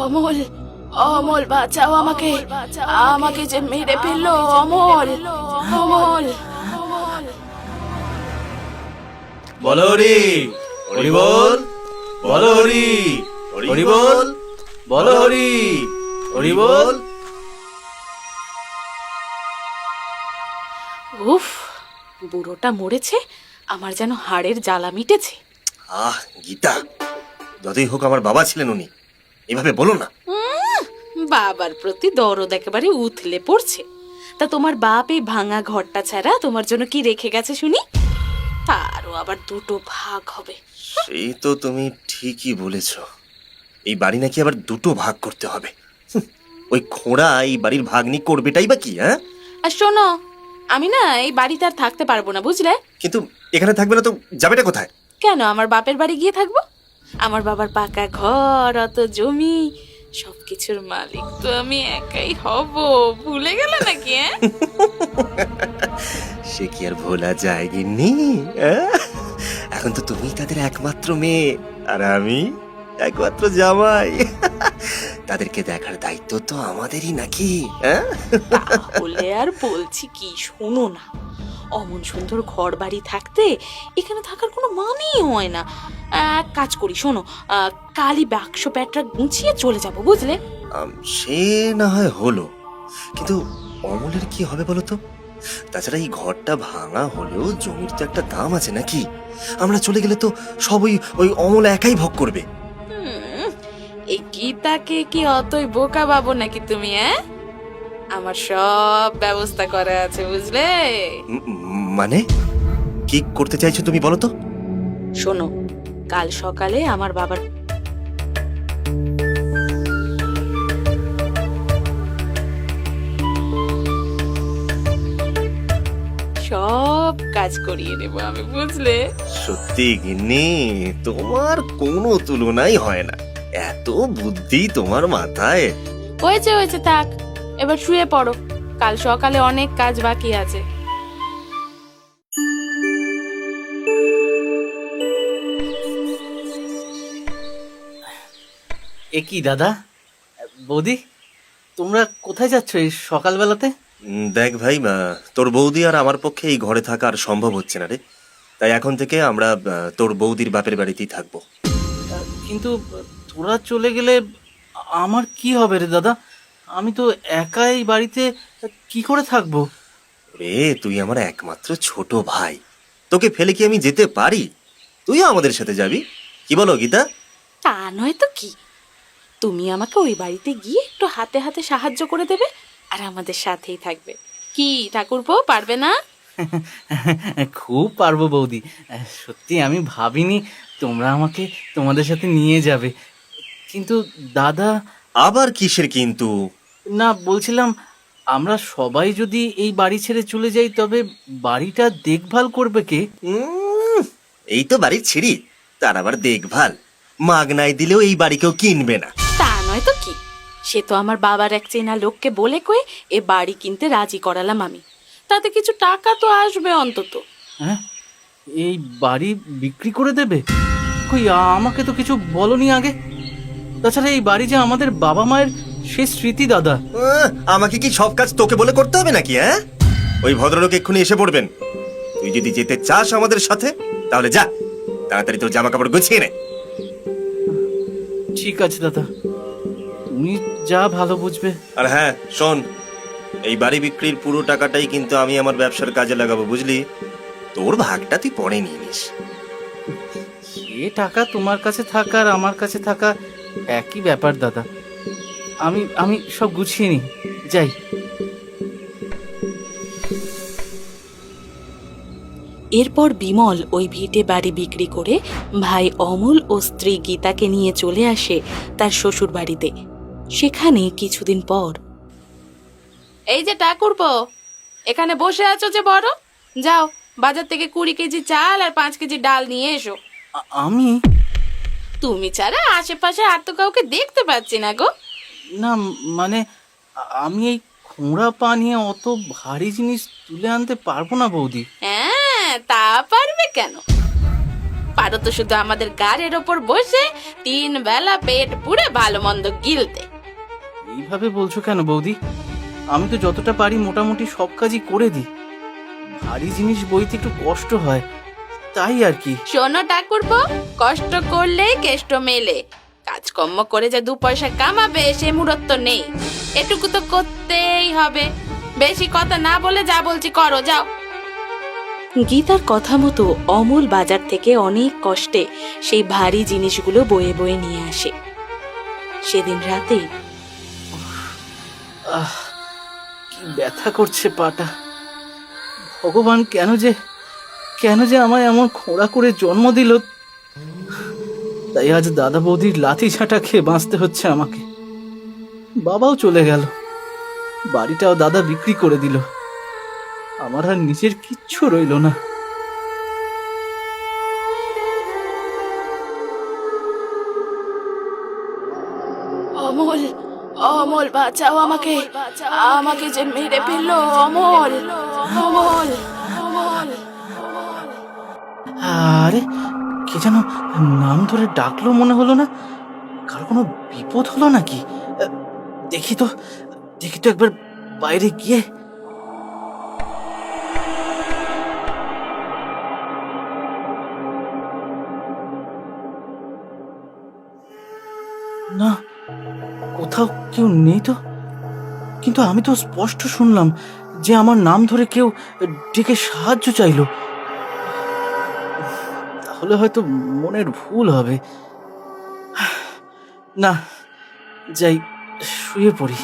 অমল, অমল বাঁচাও আমাকে, আমাকে যে মেরে ফেললো অমল, অমল। বলো হরি, হরি বল, বলো হরি, হরি বল, বলো হরি, হরি বল। উফ, বুড়োটা মরেছে, আমার যেন হাড়ের জ্বালা মিটেছে। গীতা, যতই হোক আমার বাবা ছিলেন উনি, এভাবে বলো না। বাবার প্রতি দরদ একেবারে উথলে পড়ছে। তা তোমার বাপ এই ভাঙা ঘরটা ছাড়া তোমার জন্য কি রেখে গেছে শুনি? তারও আবার দুটো ভাগ হবে। সেই তো তুমি ঠিকই বলেছ, এই বাড়ি নাকি আবার দুটো ভাগ করতে হবে। ওই খোঁড়া এই বাড়ির ভাগ্নি করবেটাই বা কি? হ্যাঁ, আর শোনো, আমি না এই বাড়িতে আর থাকতে পারবো না, বুঝলে? কিন্তু এখানে থাকবে না তো যাবেটা কোথায়? কেন, আমার বাপের বাড়ি গিয়ে থাকবো? আমার বাবার পাকা ঘর, অত জমি, সবকিছুর মালিক তো আমি একাই হব। ভুলে গেলে নাকি? সে কি আর ভোলা যায় গিন্নি? এখন তো তুমি তাদের একমাত্র মেয়ে, আর আমি একমাত্র জামাই। তাদেরকে দেখার দায়িত্ব তো আমাদেরই নাকি? তাহলে আর বলছি কি, শোনো না, অমন সুন্দর ঘর বাড়ি থাকতে এখানে থাকার কোনো মানেই হয় না। এক কাজ করি, শোনো, কালই বাক্স প্যাটরা গুছিয়ে চলে যাব, বুঝলে? সে না হয় হলো, কিন্তু অমলের কি হবে বলো তো? তাছাড়া এই ঘরটা ভাঙা হলেও জমির তো একটা দাম আছে নাকি? আমরা চলে গেলে তো সবই ওই অমল একাই ভোগ করবে। এই গীতাকে কি অতই বোকা ভাবো নাকি তুমি? আমার সব ব্যবস্থা করা আছে, বুঝলে? মানে কি করতে চাইছো তুমি বলো তো? শোনো, কাল সকালে আমার বাবার সব কাজ করিয়ে নেবো আমি, বুঝলে? সত্যি গিন্নি, তোমার কোনো তুলনাই হয় না, এত বুদ্ধি তোমার মাথায়। হয়েছে হয়েছে, থাক, এবার শুয়ে পড়ো, কাল সকালে অনেক কাজ বাকি আছে। এ কি দাদা, বৌদি, তোমরা কোথায় যাচ্ছ এই সকালবেলাতে? দেখ ভাই, তোর বৌদি আর আমার পক্ষে এই ঘরে থাকা আর সম্ভব হচ্ছে না রে, তাই এখন থেকে আমরা তোর বৌদির বাপের বাড়িতেই থাকবো। কিন্তু তোরা চলে গেলে আমার কি হবে রে দাদা? আমি তো একাই বাড়িতে কি করে থাকবো? রে, তুই আমার একমাত্র ছোট ভাই, তোকে ফেলে কি আমি যেতে পারি? তুইও আমাদের সাথে যাবি, কি বলো গীতা? তা নয় তো কি, তুমি আমাকে ওই বাড়িতে গিয়ে একটু হাতে হাতে সাহায্য করে দেবে, আর আমাদের সাথেই থাকবে। কি ঠাকুরপো, পারবে না? খুব পারবো বৌদি, সত্যি আমি ভাবিনি তোমরা আমাকে তোমাদের সাথে নিয়ে যাবে। কিন্তু দাদা। আবার কিসের কিন্তু? না, বলছিলাম আমরা সবাই যদি এই বাড়ি ছেড়ে চলে যাই তবে বাড়িটা দেখভাল করবে কে? এই তো বাড়ির ছিঁড়ি, তার আবার দেখভাল? মাগনায় দিলেও এই বাড়ি কেউ কিনবে না। তা নয় তো কি, সে তো আমার বাবার এক চেনা লোককে বলে কয়ে এ বাড়ি কিনতে রাজি করালাম আমি, তাতে কিছু টাকা তো আসবে অন্তত। হ্যাঁ, এই বাড়ি বিক্রি করে দেবে? কই, আমাকে তো কিছু বলনি আগে। তাছাড়া এই বাড়ি যে আমাদের বাবা মায়ের সেই স্মৃতি দাদা। আমাকে কি সব কাজ তোকে বলে করতে হবে নাকি? ওই ভদ্রলোক এক্ষুনি এসে পড়বেন। তুই যদি যেতে চাস আমাদের সাথে তাহলে যা, তাড়াতাড়ি তোর জামা কাপড় গুছিয়ে নে। ঠিক আছে দাদা, তুমি যা ভালো বুঝবে। আর হ্যাঁ শোন, এই বাড়ি বিক্রির পুরো টাকাটাই কিন্তু আমি আমার ব্যবসার কাজে লাগাবো, বুঝলি? তোর ভাগটা তুই পরে নিয়ে নিস। সে টাকা তোমার কাছে থাকা আর আমার কাছে থাকা একই ব্যাপার দাদা। আমি আমি সব গুছিয়ে নিই, যাই। এরপর বিমল ওই ভিটে বাড়ি বিক্রি করে ভাই অমল ও স্ত্রী গীতাকে নিয়ে চলে আসে তার শ্বশুর বাড়িতে। সেখানে কিছুদিন পর, এই যে ঠাকুরপো, এখানে বসে আছো যে বড়, যাও বাজার থেকে 20 কেজি চাল আর 5 কেজি ডাল নিয়ে এসো। আমি? তুমি ছাড়া আশেপাশে আর তো কাউকে দেখতে পাচ্ছি না গো। না, মানে আমি এই খোঁড়া পা নিয়ে অত ভারী জিনিস তুলে আনতে পারবো না বৌদি। হ্যাঁ, তা পারবে কেন? পারো তো শুধু আমাদের গাড়ির ওপর বসে 3 বেলা পেট পুড়ে ভালো মন্দ গিলতে। এইভাবে বলছো কেন বৌদি? আমি তো যতটা পারি মোটামুটি সব কাজই করে দিই। ভারী জিনিস বইতে একটু কষ্ট হয়, তাই আর কি। শোনো ঠাকুরপো, কষ্ট করলে কেষ্ট মেলে। কাজকর্ম করে যে 2 পয়সা কামাবে সে মুহূর্ত নেই, এটুকু তো করতেই হবে। বেশি কথা না বলে যা বলছি করো, যাও। গীতার কথা মতো অমল বাজার থেকে অনেক কষ্টে সেই ভারী জিনিসগুলো বয়ে বয়ে নিয়ে আসে। সেদিন রাতে আহ, কি ব্যথা করছে পাটা। ভগবান কেন যে আমায় এমন খোঁড়া করে জন্ম দিল, তাই আজ দাদা বৌদির লাথি ঝাঁটা খেয়ে বাঁচতে হচ্ছে আমাকে। বাবাও চলে গেল, বাড়িটাও দাদা বিক্রি করে দিল, আমার আর নিজের কিচ্ছু রইল না। অমল, অমল বাঁচাও আমাকে, আমাকে যে মেরে ফেললো। অমল, অমল, অমল। আরে কে যেন নাম ধরে ডাকলো মনে হলো না? কারো কোনো বিপদ হলো নাকি? দেখি তো একবার বাইরে গিয়ে। না, কোথাও কেউ নেই তো। কিন্তু আমি তো স্পষ্ট শুনলাম যে আমার নাম ধরে কেউ ডেকে সাহায্য চাইলো। তাহলে হয়তো মনের ভুল হবে। না, যাই শুয়ে পড়ি।